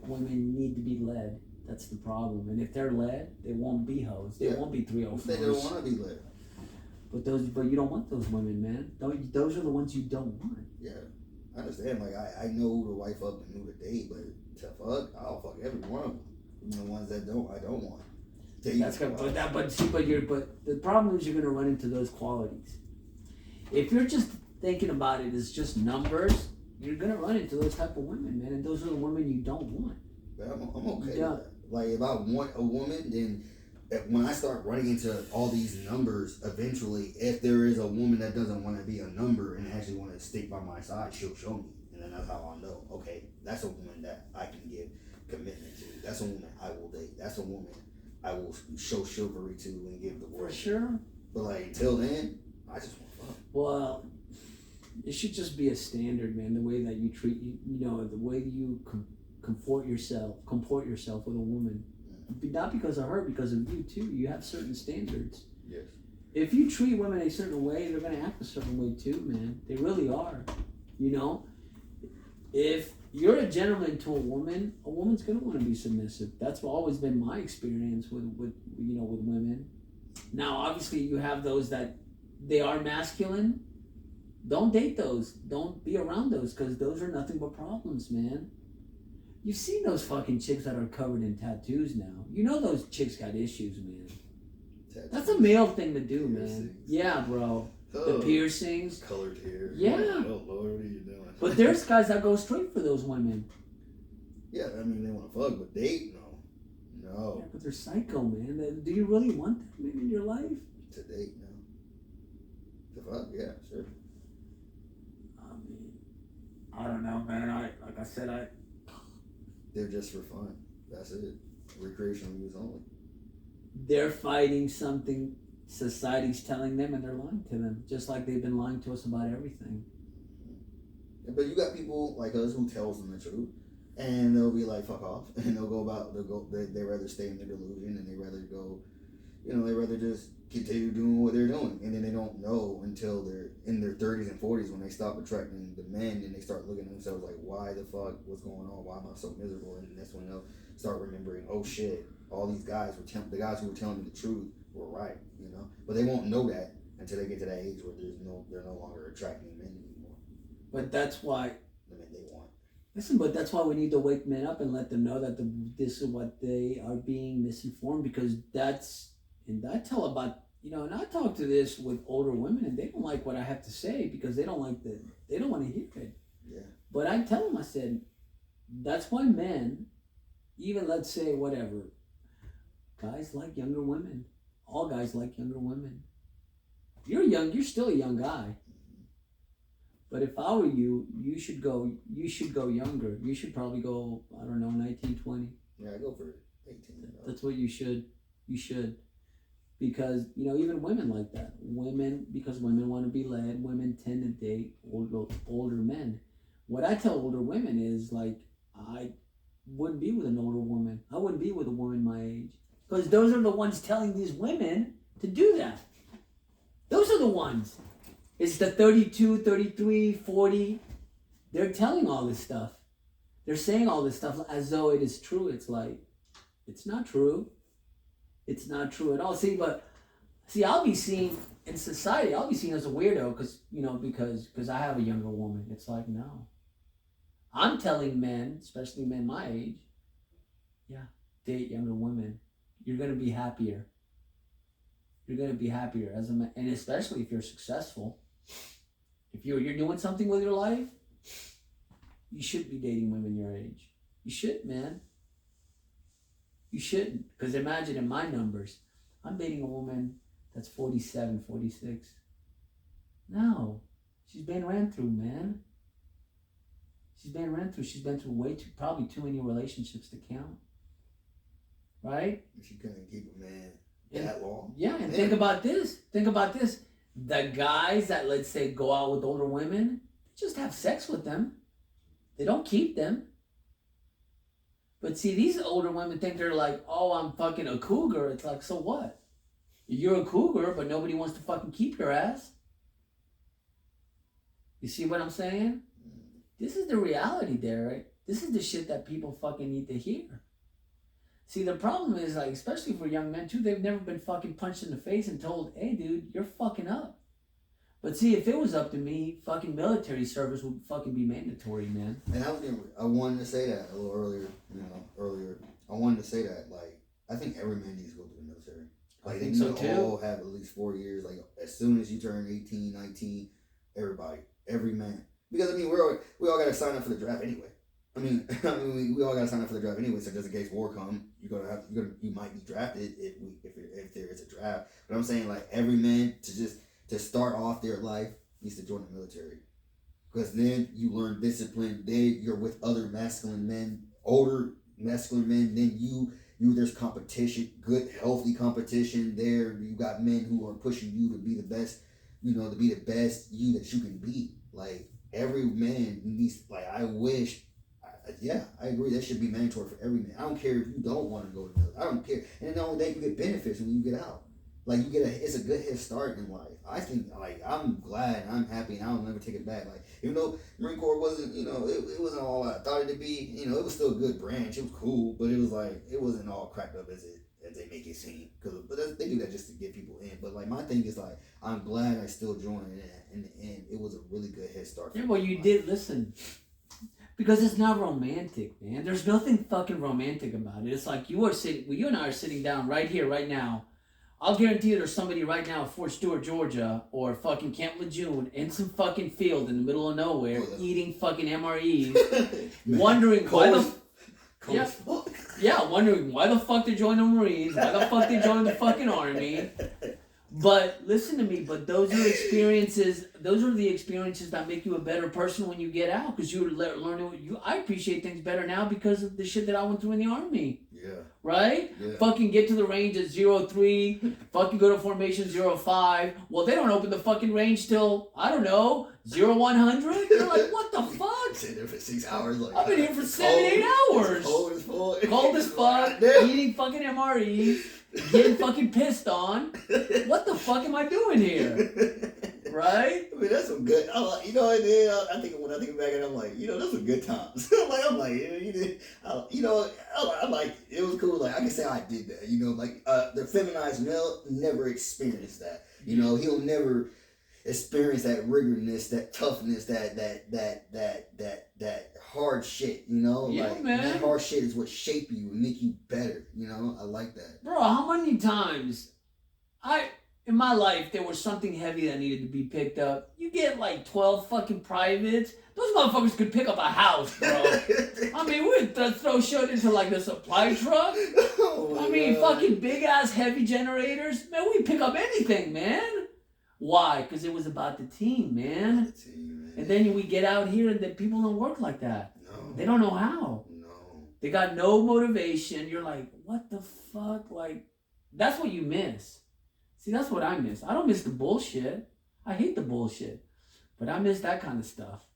women need to be led. That's the problem. And if they're led, they won't be hoes. They won't be 304s. They don't want to be led. But you don't want those women, man. Those are the ones you don't want. Yeah. I understand. Like, I know who to wife up and who to date, but to fuck, I'll fuck every one of them. Even the ones that I don't want. That's good. But the problem is you're gonna run into those qualities. If you're just thinking about it as just numbers, you're gonna run into those type of women, man, and those are the women you don't want. But I'm okay with that. Like, if I want a woman, then when I start running into all these numbers, eventually, if there is a woman that doesn't want to be a number and actually want to stick by my side, she'll show me, and then that's how I'll know. Okay, that's a woman that I can give commitment to. That's a woman I will date. That's a woman I will show chivalry to and give the world. For sure. But like, until then, I just want fun. Well, it should just be a standard, man. The way that you treat, the way you comport yourself with a woman. not because of her, because of you too. You have certain standards. Yes. If you treat women a certain way, they're gonna act a certain way too, man. They really are. You know, if you're a gentleman to a woman's gonna want to be submissive. That's always been my experience with women. Now, obviously, you have those that they are masculine. Don't date those. Don't be around those, because those are nothing but problems, man. You've seen those fucking chicks that are covered in tattoos now. You know those chicks got issues, man. Tattoos. That's a male thing to do, man. Yeah, bro. The piercings. Colored hair. Yeah. Oh, Lord, what are you doing? But there's guys that go straight for those women. Yeah, I mean, they want to fuck, but date? No. No. Yeah, but they're psycho, man. Do you really want that man in your life? To date, no. To fuck, yeah, sure. I mean, I don't know, man. They're just for fun. That's it. Recreational use only. They're fighting something society's telling them, and they're lying to them, just like they've been lying to us about everything. But you got people like us who tells them the truth, and they'll be like, fuck off, and they rather stay in their delusion, and they rather just continue doing what they're doing, and then they don't know until they're in their 30s and 40s when they stop attracting the men, and they start looking at themselves like, why the fuck, what's going on, why am I so miserable? And that's when they'll start remembering, oh shit, all these guys the guys who were telling me the truth were right, but they won't know that until they get to that age where they're no longer attracting men anymore. But that's why the men they want. Listen, but that's why we need to wake men up and let them know that this is what they are being misinformed, because and I talk to this with older women, and they don't like what I have to say because they don't want to hear it. Yeah. But I tell them, I said, that's why men, even let's say whatever, guys like younger women. All guys like younger women. You're young, you're still a young guy. But if I were you, you should go younger. You should probably go, I don't know, 19, 20. Yeah, I go for 18. That's what you should. You should. Because, even women like that. Because women want to be led, women tend to date older men. What I tell older women is, like, I wouldn't be with an older woman. I wouldn't be with a woman my age. Because those are the ones telling these women to do that. Those are the ones. It's the 32, 33, 40. They're telling all this stuff. They're saying all this stuff as though it is true. It's like, it's not true. It's not true at all. I'll be seen in society. I'll be seen as a weirdo because I have a younger woman. It's like, no. I'm telling men, especially men my age, yeah, date younger women. You're going to be happier. You're going to be happier as a man, and especially if you're successful. If you're doing something with your life, you should be dating women your age. You should, man. You shouldn't. Because imagine in my numbers, I'm dating a woman that's 47, 46. No. She's been ran through, man. She's been ran through. She's been through probably too many relationships to count. Right? She couldn't keep a man that long. Yeah, and think about this. The guys that, let's say, go out with older women, just have sex with them. They don't keep them. But see, these older women think they're like, oh, I'm fucking a cougar. It's like, so what? You're a cougar, but nobody wants to fucking keep your ass. You see what I'm saying? This is the reality, Derrick. This is the shit that people fucking need to hear. See, the problem is, like, especially for young men, too, they've never been fucking punched in the face and told, hey, dude, you're fucking up. But see, if it was up to me, fucking military service would fucking be mandatory, man. And I wanted to say that a little earlier, I wanted to say that, like, I think every man needs to go to the military. Like, they need to all have at least 4 years. Like, as soon as you turn 18, 19, every man. Because, I mean, we all got to sign up for the draft anyway. I mean, we all got to sign up for the draft anyway. So just in case war come, you might be drafted if there is a draft. But I'm saying, like, every man to start off their life needs to join the military, because then you learn discipline. Then you're with other masculine men, older masculine men. Then you there's competition, good healthy competition. There you got men who are pushing you to be the best, to be the best you that you can be. Like, every man needs, like, I wish Yeah, I agree. That should be mandatory for every man. I don't care if you don't want to go to the military. I don't care. And then not only that, you get benefits when you get out. Like it's a good head start in life. I think like I'm glad and I'm happy and I'll never take it back. Like even though Marine Corps wasn't, it wasn't all I thought it to be. It was still a good branch. It was cool, but it was like it wasn't all cracked up as they make it seem. They do that just to get people in. But like my thing is like I'm glad I still joined it. In the end, it was a really good head start. Yeah, well, you did listen. Because it's not romantic, man. There's nothing fucking romantic about it. It's like you and I are sitting down right here, right now. I'll guarantee you there's somebody right now at Fort Stewart, Georgia, or fucking Camp Lejeune in some fucking field in the middle of nowhere eating fucking MREs, wondering why wondering why the fuck they joined the Marines, why the fuck they joined the fucking Army. But listen to me, but those are the experiences that make you a better person when you get out, because you learn. I appreciate things better now because of the shit that I went through in the Army. Yeah. Right? Yeah. Fucking get to the range at 03, fucking go to formation 05. Well, they don't open the fucking range till, I don't know, 0100? You're like, what the fuck? Been there for 6 hours. Like, I've been here for 7-8 hours. Cold as fuck, eating fucking MREs, getting fucking pissed on. What the fuck am I doing here? Right? I mean, that's some good. I think when I think back at it, I'm like, those are good times. I'm like, I like it was cool. Like I can say I did that. The feminized male never experienced that. He'll never experience that rigorousness, that toughness, that hard shit. Yeah, man. That hard shit is what shape you and make you better. I like that. Bro, how many times in my life, there was something heavy that needed to be picked up. You get like 12 fucking privates. Those motherfuckers could pick up a house, bro. I mean, we'd throw shit into like the supply truck. Fucking big ass heavy generators. Man, we'd pick up anything, man. Why? Because it was about the team, man. And then we get out here and then people don't work like that. No. They don't know how. No. They got no motivation. You're like, what the fuck? Like, that's what you miss. See, that's what I miss. I don't miss the bullshit. I hate the bullshit. But I miss that kind of stuff.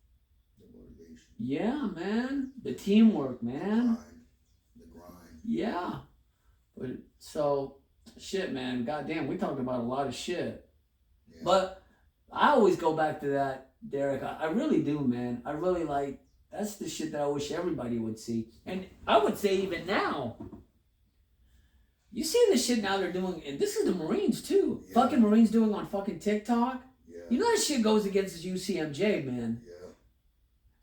The motivation. Yeah, man. The teamwork, man. The grind. Yeah. But so, shit, man. Goddamn, we talked about a lot of shit. Yeah. But I always go back to that, Derrick. I really do, man. I really that's the shit that I wish everybody would see. And I would say even now, you see the shit now they're doing, and this is the Marines too. Yeah. Fucking Marines doing on fucking TikTok. Yeah. You know that shit goes against UCMJ, man. Yeah.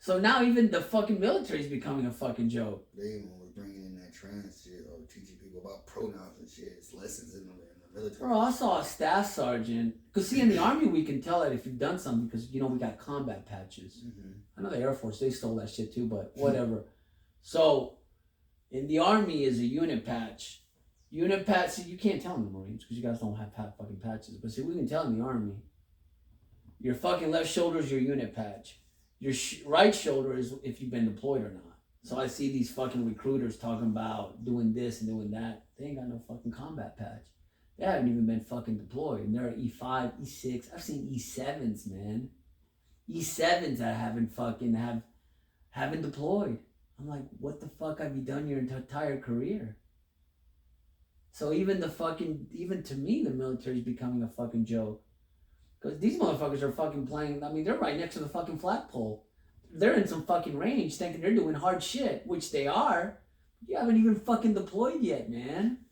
So now even the fucking military is becoming a fucking joke. They even were bringing in that trans shit or teaching people about pronouns and shit. It's lessons in the military. Bro, I saw a staff sergeant. Because see, in the Army we can tell that if you've done something because, we got combat patches. Mm-hmm. I know the Air Force, they stole that shit too, but whatever. So, in the Army is a unit patch. Unit patch, see, you can't tell in the Marines because you guys don't have fucking patches. But see, we can tell in the Army. Your fucking left shoulder is your unit patch. Your right shoulder is if you've been deployed or not. So I see these fucking recruiters talking about doing this and doing that. They ain't got no fucking combat patch. They haven't even been fucking deployed. And they're E5, E6. I've seen E7s, man. E7s that haven't deployed. I'm like, what the fuck have you done your entire career? So even to me, the military is becoming a fucking joke. Because these motherfuckers are fucking playing, they're right next to the fucking flagpole. They're in some fucking range thinking they're doing hard shit, which they are. You haven't even fucking deployed yet, man.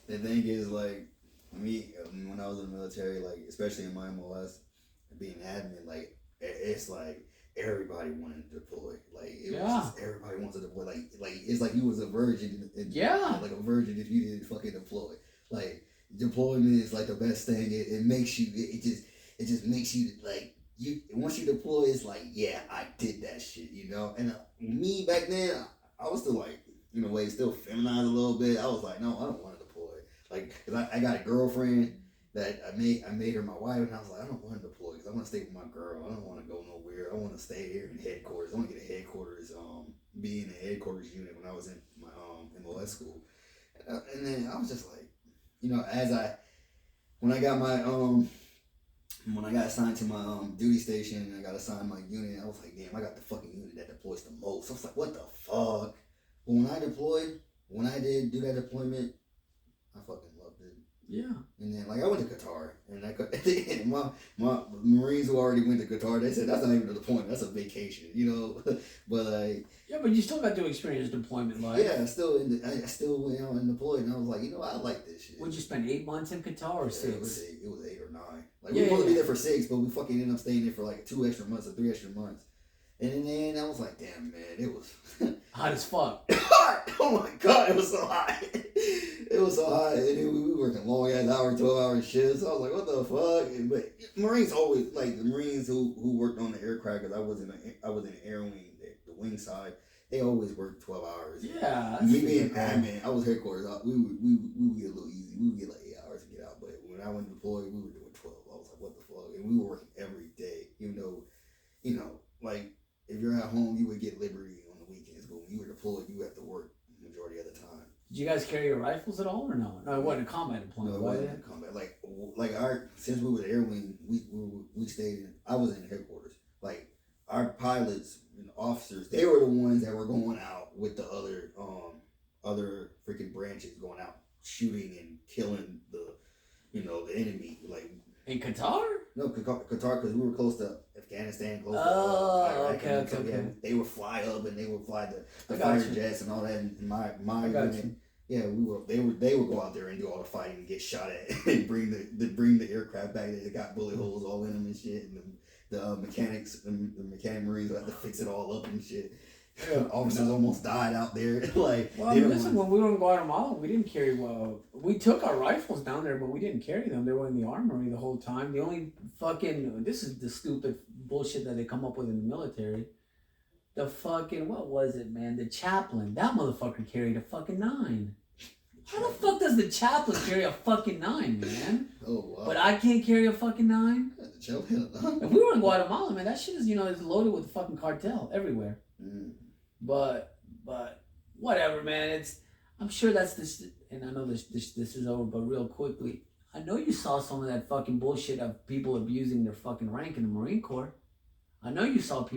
The thing is, like, me, when I was in the military, like, especially in my MOS, being admin, like, it's like, everybody wanted to deploy. Like, it was just everybody wants to deploy. Like it's like you was a virgin. Like a virgin if you didn't fucking deploy. Like, deployment is like the best thing. It makes you, it just makes you, like, once you deploy, it's like, yeah, I did that shit, And me back then, I was still like, in a way, still feminized a little bit. I was like, no, I don't want to deploy. Like, cause I got a girlfriend that I made her my wife, and I was like, I don't want to deploy because I want to stay with my girl. I don't want to go nowhere. I want to stay here in headquarters. I want to get a headquarters, be in a headquarters unit when I was in my MOS school. And then I was just like, when I got my when I got assigned to my duty station and I got assigned my unit, I was like, damn, I got the fucking unit that deploys the most. I was like, what the fuck? But when I deployed, when I did do that deployment, I fucking loved it. Yeah. And then, like, I went to Qatar, and at the end, my Marines who already went to Qatar, they said that's not even the deployment, that's a vacation, you know. But like, yeah, but you still got to experience deployment life. Yeah, I still went out and deployed, and I was like, you know, I like this shit. Would you spend 8 months in Qatar or 6? It was 8 or 9. Like we were supposed to be there for 6, but we fucking ended up staying there for like 2 extra months or 3 extra months. And then I was like, damn, man, it was hot as fuck. hot. Oh my god, it was so hot. It was so hot, and then we were working long ass hour, 12-hour shifts. So I was like, what the fuck? But Marines always, like the Marines who worked on the aircraft, because I was in the air wing, the wing side. They always work 12 hours. Yeah. Me being admin, I was headquarters. We would get a little easy. We would get like 8 hours to get out. But when I went deployed, we were doing 12. I was like, what the fuck? And we were working every day. Even though, you know, like if you're at home, you would get liberty on the weekends. But when you were deployed, you had to work the majority of the time. Did you guys carry your rifles at all or no? No, it wasn't a combat deployment. No, it wasn't a combat. Like since we were the air wing, we stayed in. I was in headquarters. Like our pilots and officers, they were the ones that were going out with the other freaking branches, going out shooting and killing the enemy. Like in Qatar? No, Qatar, because we were close to Afghanistan, close to Iraq. Okay. They would fly up and they would fly the got fighter you. jets and all that. And my I got unit, you. yeah, they would go out there and do all the fighting and get shot at and bring the aircraft back. They got bullet holes all in them and shit. And the mechanics, the mechanic Marines would have to fix it all up and shit. Yeah, officers almost died out there. Like, well, listen, when we were in Guatemala, we didn't carry. We took our rifles down there, but we didn't carry them. They were in the armory the whole time. The only this is the stupid bullshit that they come up with in the military. The fucking, what was it, man? The chaplain. That motherfucker carried a fucking 9. How the fuck does the chaplain carry a fucking 9, man? Oh, wow. But I can't carry a fucking 9? The chaplain. If we were in Guatemala, man, that shit is, is loaded with the fucking cartel everywhere. Mm. But whatever, man. I'm sure that's this, and I know this is over, but real quickly, I know you saw some of that fucking bullshit of people abusing their fucking rank in the Marine Corps. I know you saw people